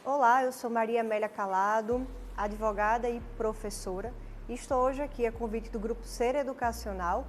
Olá, eu sou Maria Amélia Calado, advogada e professora, e estou hoje aqui a convite do Grupo Ser Educacional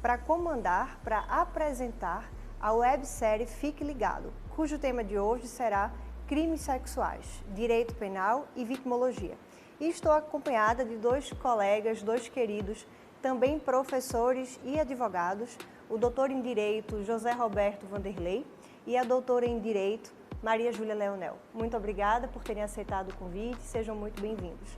para apresentar a websérie Fique Ligado, cujo tema de hoje será Crimes Sexuais, Direito Penal e Vitimologia. E estou acompanhada de dois colegas, dois queridos, também professores e advogados, o doutor em Direito José Roberto Vanderlei e a doutora em Direito Maria Júlia Leonel. Muito obrigada por terem aceitado o convite, sejam muito bem-vindos.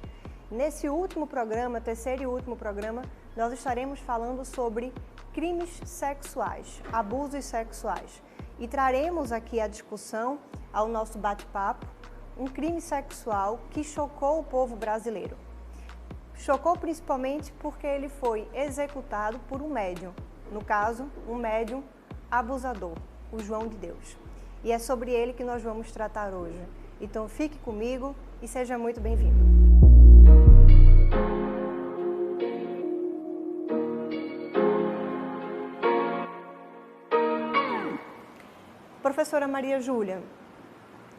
Nesse último programa, terceiro e último programa, nós estaremos falando sobre crimes sexuais, abusos sexuais. E traremos aqui à discussão, ao nosso bate-papo, um crime sexual que chocou o povo brasileiro. Chocou principalmente porque ele foi executado por um médium, no caso, um médium abusador, o João de Deus. E é sobre ele que nós vamos tratar hoje. Então fique comigo e seja muito bem-vindo. Professora Maria Júlia,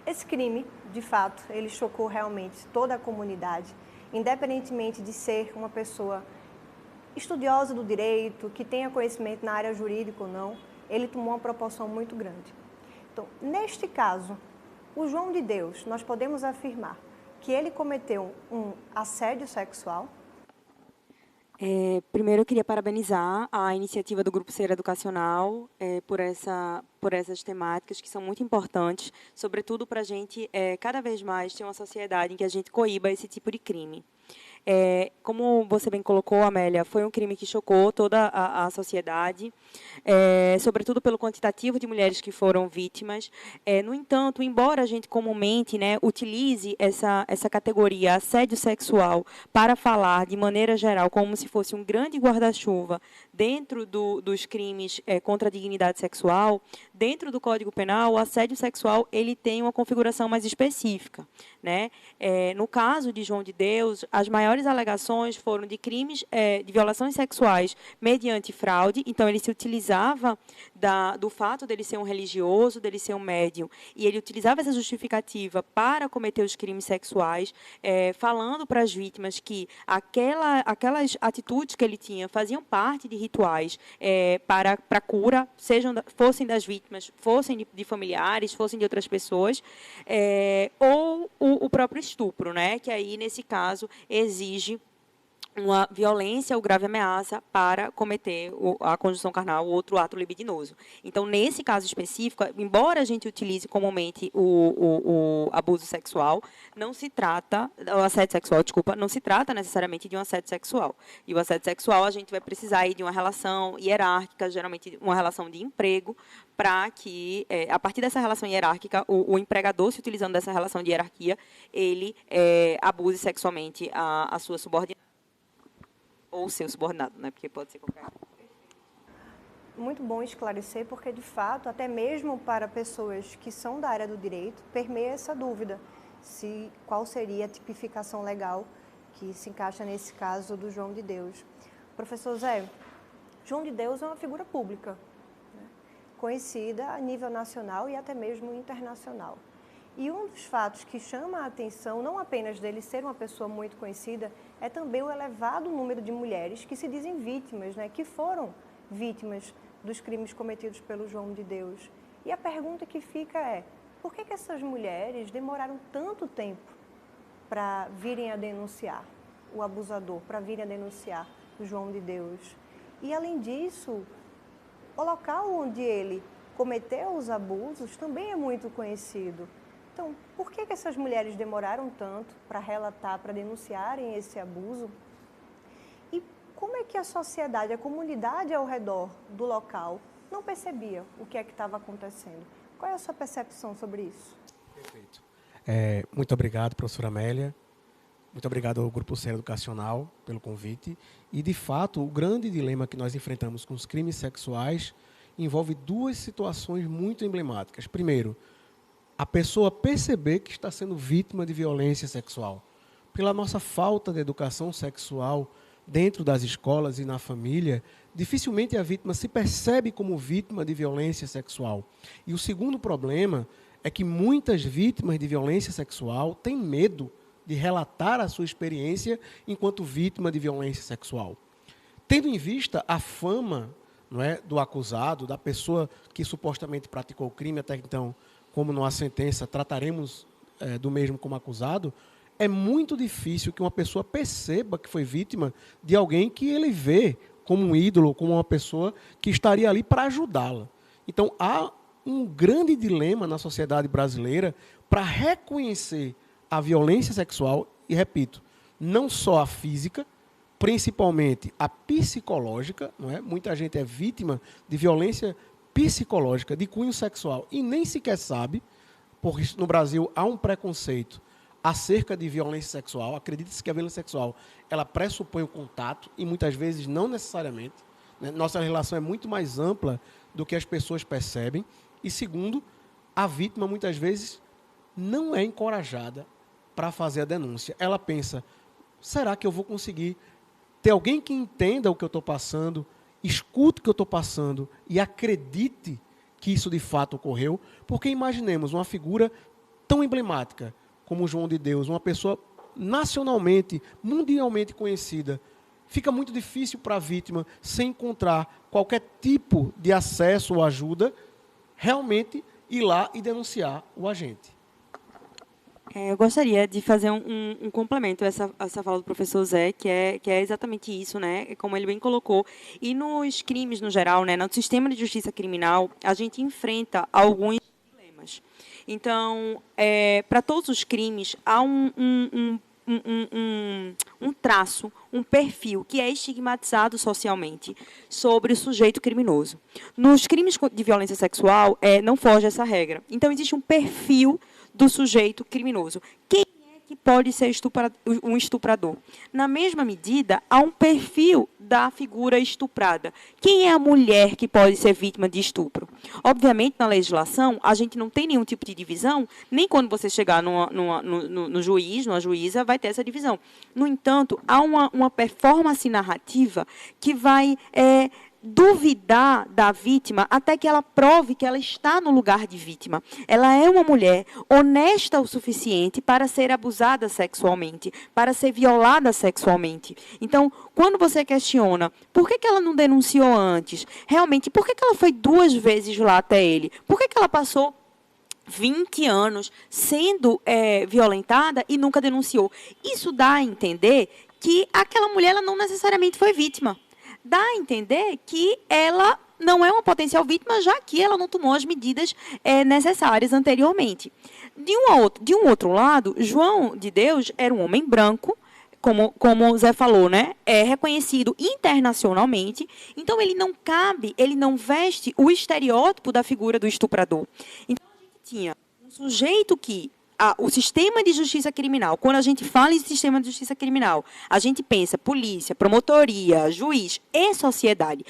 esse crime, de fato, ele chocou realmente toda a comunidade, independentemente de ser uma pessoa estudiosa do direito, que tenha conhecimento na área jurídica ou não, ele tomou uma proporção muito grande. Então, neste caso, o João de Deus, nós podemos afirmar que ele cometeu um assédio sexual? Primeiro, eu queria parabenizar a iniciativa do Grupo Ser Educacional por essas temáticas que são muito importantes, sobretudo para a gente, cada vez mais, ter uma sociedade em que a gente coíba esse tipo de crime. Como você bem colocou, Amélia, foi um crime que chocou toda a sociedade, sobretudo pelo quantitativo de mulheres que foram vítimas. No entanto, embora a gente comumente, utilize essa categoria assédio sexual para falar, de maneira geral, como se fosse um grande guarda-chuva dentro dos crimes contra a dignidade sexual, dentro do Código Penal, o assédio sexual ele tem uma configuração mais específica. No caso de João de Deus, as maiores alegações foram de crimes de violações sexuais mediante fraude. Então, ele se utilizava do fato dele ser um religioso, dele ser um médium, e ele utilizava essa justificativa para cometer os crimes sexuais, falando para as vítimas que aquelas atitudes que ele tinha faziam parte de rituais para a cura, fossem das vítimas, fossem de familiares, fossem de outras pessoas, ou o próprio estupro, que aí, nesse caso, exige uma violência ou grave ameaça para cometer a conjunção carnal ou outro ato libidinoso. Então, nesse caso específico, embora a gente utilize comumente o abuso sexual, o assédio sexual, não se trata necessariamente de um assédio sexual. E o assédio sexual, a gente vai precisar aí de uma relação hierárquica, geralmente uma relação de emprego, para que, a partir dessa relação hierárquica, o empregador, se utilizando dessa relação de hierarquia, ele abuse sexualmente a sua subordinada. Ou seu subordinado, porque pode ser qualquer. Muito bom esclarecer, porque, de fato, até mesmo para pessoas que são da área do direito, permeia essa dúvida, qual seria a tipificação legal que se encaixa nesse caso do João de Deus. Professor Zé, João de Deus é uma figura pública, conhecida a nível nacional e até mesmo internacional. E um dos fatos que chama a atenção, não apenas dele ser uma pessoa muito conhecida, é também o elevado número de mulheres que se dizem vítimas, que foram vítimas dos crimes cometidos pelo João de Deus. E a pergunta que fica é, por que essas mulheres demoraram tanto tempo para virem a denunciar o abusador, para virem a denunciar o João de Deus? E, além disso, o local onde ele cometeu os abusos também é muito conhecido. Então, por que essas mulheres demoraram tanto para relatar, para denunciarem esse abuso? E como é que a sociedade, a comunidade ao redor do local não percebia o que é que estava acontecendo? Qual é a sua percepção sobre isso? Perfeito. Muito obrigado, professora Amélia. Muito obrigado ao Grupo Ser Educacional pelo convite. E, de fato, o grande dilema que nós enfrentamos com os crimes sexuais envolve duas situações muito emblemáticas. Primeiro, a pessoa perceber que está sendo vítima de violência sexual. Pela nossa falta de educação sexual dentro das escolas e na família, dificilmente a vítima se percebe como vítima de violência sexual. E o segundo problema é que muitas vítimas de violência sexual têm medo de relatar a sua experiência enquanto vítima de violência sexual. Tendo em vista a fama, não é, do acusado, da pessoa que supostamente praticou o crime, até então, como não há sentença, trataremos do mesmo como acusado, é muito difícil que uma pessoa perceba que foi vítima de alguém que ele vê como um ídolo, como uma pessoa que estaria ali para ajudá-la. Então, há um grande dilema na sociedade brasileira para reconhecer a violência sexual, e repito, não só a física, principalmente a psicológica, não é? Muita gente é vítima de violência psicológica de cunho sexual e nem sequer sabe, porque no Brasil há um preconceito acerca de violência sexual. Acredita-se que a violência sexual ela pressupõe o contato e muitas vezes não necessariamente, né? Nossa relação é muito mais ampla do que as pessoas percebem. E segundo, a vítima muitas vezes não é encorajada para fazer a denúncia. Ela pensa, será que eu vou conseguir ter alguém que entenda o que eu estou passando, escute o que eu estou passando e acredite que isso de fato ocorreu? Porque imaginemos uma figura tão emblemática como João de Deus, uma pessoa nacionalmente, mundialmente conhecida. Fica muito difícil para a vítima, sem encontrar qualquer tipo de acesso ou ajuda, realmente ir lá e denunciar o agente. Eu gostaria de fazer um complemento a essa fala do professor Zé, que é exatamente isso, né? Como ele bem colocou. E nos crimes, no geral, né, no sistema de justiça criminal, a gente enfrenta alguns dilemas. Então, para todos os crimes, há um traço, um perfil que é estigmatizado socialmente sobre o sujeito criminoso. Nos crimes de violência sexual, não foge essa regra. Então, existe um perfil do sujeito criminoso. Quem é que pode ser um estuprador? Na mesma medida, há um perfil da figura estuprada. Quem é a mulher que pode ser vítima de estupro? Obviamente, na legislação, a gente não tem nenhum tipo de divisão, nem quando você chegar no juiz, numa juíza, vai ter essa divisão. No entanto, há uma performance narrativa que vai duvidar da vítima até que ela prove que ela está no lugar de vítima. Ela é uma mulher honesta o suficiente para ser abusada sexualmente, para ser violada sexualmente. Então, quando você questiona por que ela não denunciou antes, realmente, por que ela foi 2 vezes lá até ele? Por que ela passou 20 anos sendo violentada e nunca denunciou? Isso dá a entender que aquela mulher ela não necessariamente foi vítima. Dá a entender que ela não é uma potencial vítima, já que ela não tomou as medidas necessárias anteriormente. De um outro lado, João de Deus era um homem branco, como o Zé falou, né? É reconhecido internacionalmente, então ele não veste o estereótipo da figura do estuprador. Então, a gente tinha um sujeito que o sistema de justiça criminal, quando a gente fala em sistema de justiça criminal, a gente pensa polícia, promotoria, juiz e sociedade.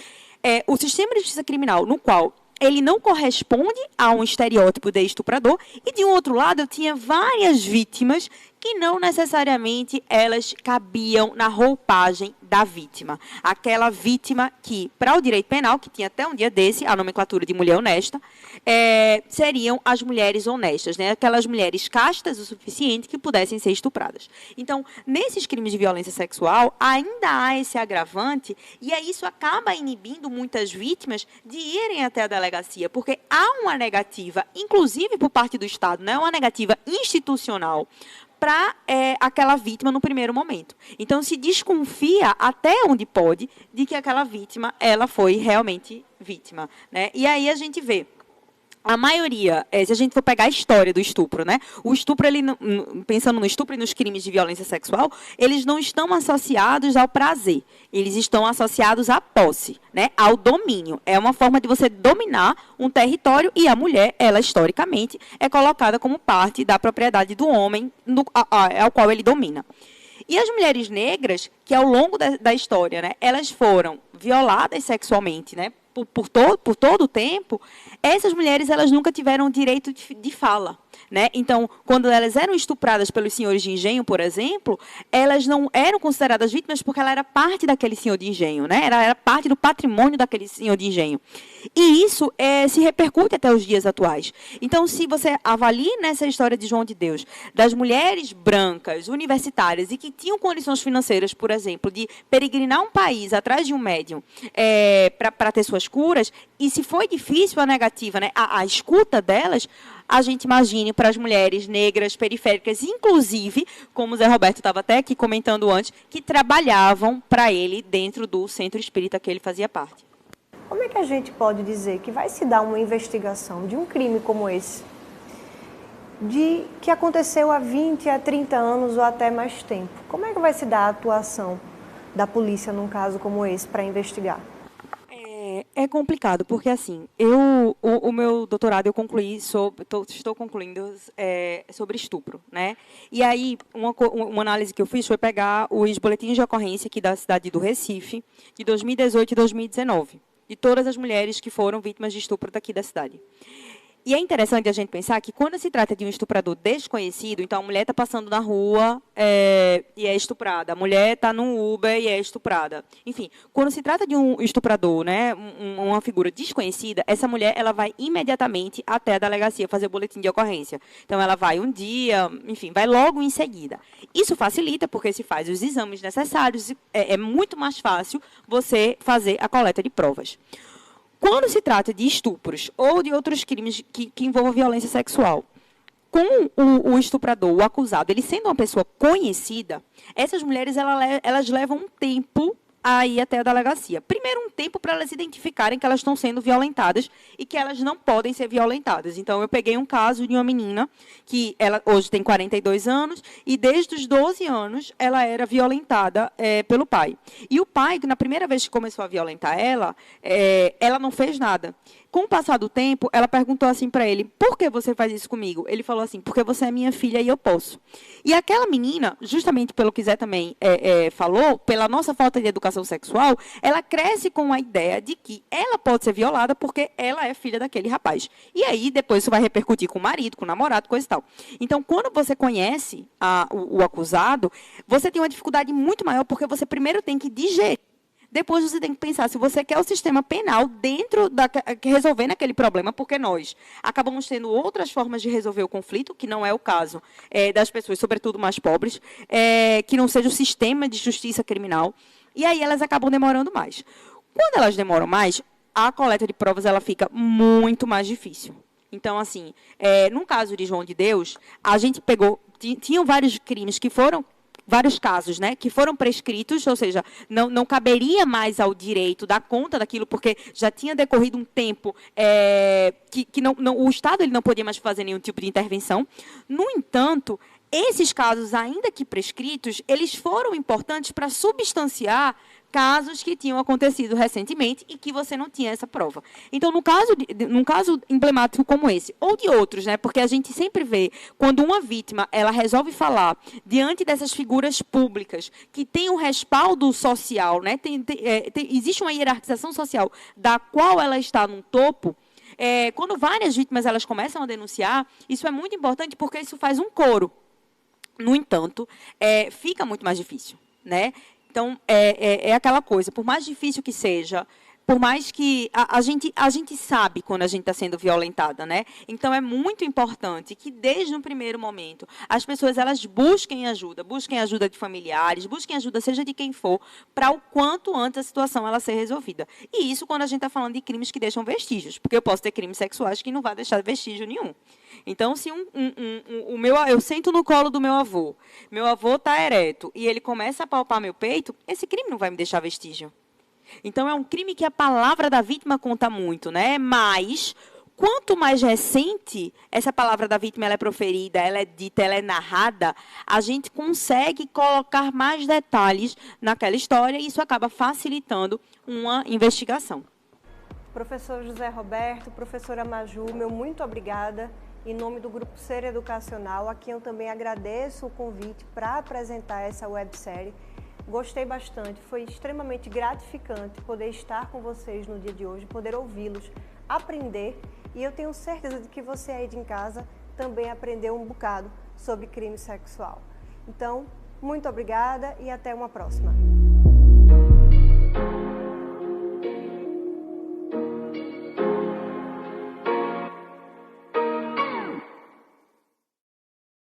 O sistema de justiça criminal no qual ele não corresponde a um estereótipo de estuprador, e, de um outro lado, eu tinha várias vítimas que não necessariamente elas cabiam na roupagem da vítima. Aquela vítima que, para o direito penal, que tinha até um dia desse, a nomenclatura de mulher honesta, seriam as mulheres honestas, né? Aquelas mulheres castas o suficiente que pudessem ser estupradas. Então, nesses crimes de violência sexual, ainda há esse agravante, e aí isso acaba inibindo muitas vítimas de irem até a delegacia, porque há uma negativa, inclusive por parte do Estado, né? Uma negativa institucional, para aquela vítima no primeiro momento. Então, se desconfia até onde pode de que aquela vítima ela foi realmente vítima, né? E aí a gente vê a maioria, se a gente for pegar a história do estupro, né? O estupro, pensando no estupro e nos crimes de violência sexual, eles não estão associados ao prazer. Eles estão associados à posse, né? Ao domínio. É uma forma de você dominar um território e a mulher, ela historicamente, é colocada como parte da propriedade do homem ao qual ele domina. E as mulheres negras, que ao longo da história, né, elas foram violadas sexualmente, né, por todo o tempo, essas mulheres elas nunca tiveram direito de fala. né? Então, quando elas eram estupradas pelos senhores de engenho, por exemplo, elas não eram consideradas vítimas porque ela era parte daquele senhor de engenho, né? Ela era parte do patrimônio daquele senhor de engenho. E isso se repercute até os dias atuais. Então, se você avalia nessa história de João de Deus, das mulheres brancas, universitárias, e que tinham condições financeiras, por exemplo, de peregrinar um país atrás de um médium para ter suas curas, e se foi difícil a negativa, né, a escuta delas, a gente imagine para as mulheres negras, periféricas, inclusive, como o Zé Roberto estava até aqui comentando antes, que trabalhavam para ele dentro do centro espírita que ele fazia parte. Como é que a gente pode dizer que vai se dar uma investigação de um crime como esse, que aconteceu há 20, há 30 anos ou até mais tempo? Como é que vai se dar a atuação da polícia num caso como esse para investigar? É complicado, porque assim, o meu doutorado eu concluí estou concluindo sobre estupro, né? E aí, uma análise que eu fiz foi pegar os boletins de ocorrência aqui da cidade do Recife, de 2018 e 2019, de todas as mulheres que foram vítimas de estupro daqui da cidade. E é interessante a gente pensar que quando se trata de um estuprador desconhecido, então a mulher está passando na rua e é estuprada, a mulher está num Uber e é estuprada. Enfim, quando se trata de um estuprador, né, uma figura desconhecida, essa mulher ela vai imediatamente até a delegacia fazer o boletim de ocorrência. Então ela vai um dia, enfim, vai logo em seguida. Isso facilita porque se faz os exames necessários, é muito mais fácil você fazer a coleta de provas. Quando se trata de estupros ou de outros crimes que envolvam violência sexual, com o estuprador, o acusado, ele sendo uma pessoa conhecida, essas mulheres elas levam um tempo a ir até a delegacia. Primeiro, um tempo para elas identificarem que elas estão sendo violentadas e que elas não podem ser violentadas. Então, eu peguei um caso de uma menina que ela hoje tem 42 anos e desde os 12 anos ela era violentada pelo pai. E o pai, que na primeira vez que começou a violentar ela não fez nada. Com o passar do tempo, ela perguntou assim para ele, por que você faz isso comigo? Ele falou assim, porque você é minha filha e eu posso. E aquela menina, justamente pelo que Zé também falou, pela nossa falta de educação sexual, ela cresce com a ideia de que ela pode ser violada porque ela é filha daquele rapaz. E aí, depois isso vai repercutir com o marido, com o namorado, coisa e tal. Então, quando você conhece o acusado, você tem uma dificuldade muito maior porque você primeiro tem que digerir. Depois você tem que pensar se você quer o sistema penal resolvendo aquele problema, porque nós acabamos tendo outras formas de resolver o conflito, que não é o caso das pessoas, sobretudo mais pobres, que não seja o sistema de justiça criminal, e aí elas acabam demorando mais. Quando elas demoram mais, a coleta de provas ela fica muito mais difícil. Então, assim, no caso de João de Deus, a gente tinham vários crimes que foram vários casos, né, que foram prescritos, ou seja, não caberia mais ao direito dar conta daquilo, porque já tinha decorrido um tempo que o Estado ele não podia mais fazer nenhum tipo de intervenção. No entanto, esses casos, ainda que prescritos, eles foram importantes para substanciar casos que tinham acontecido recentemente e que você não tinha essa prova. Então, num caso emblemático como esse, ou de outros, né, porque a gente sempre vê, quando uma vítima ela resolve falar diante dessas figuras públicas que tem um respaldo social, né, existe uma hierarquização social da qual ela está no topo, quando várias vítimas elas começam a denunciar, isso é muito importante porque isso faz um coro. No entanto, fica muito mais difícil, né? Então, é aquela coisa, por mais difícil que seja, por mais que a gente sabe quando a gente está sendo violentada, né? Então, é muito importante que, desde o primeiro momento, as pessoas elas busquem ajuda de familiares, busquem ajuda, seja de quem for, para o quanto antes a situação ela ser resolvida. E isso quando a gente está falando de crimes que deixam vestígios, porque eu posso ter crimes sexuais que não vai deixar vestígio nenhum. Então, se eu sento no colo do meu avô está ereto e ele começa a palpar meu peito, esse crime não vai me deixar vestígio. Então, é um crime que a palavra da vítima conta muito, né? Mas, quanto mais recente essa palavra da vítima ela é proferida, ela é dita, ela é narrada, a gente consegue colocar mais detalhes naquela história e isso acaba facilitando uma investigação. Professor José Roberto, professora Maju, meu muito obrigada. Em nome do Grupo Ser Educacional, a quem eu também agradeço o convite para apresentar essa websérie. Gostei bastante, foi extremamente gratificante poder estar com vocês no dia de hoje, poder ouvi-los, aprender, e eu tenho certeza de que você aí de casa também aprender um bocado sobre crime sexual. Então, muito obrigada e até uma próxima.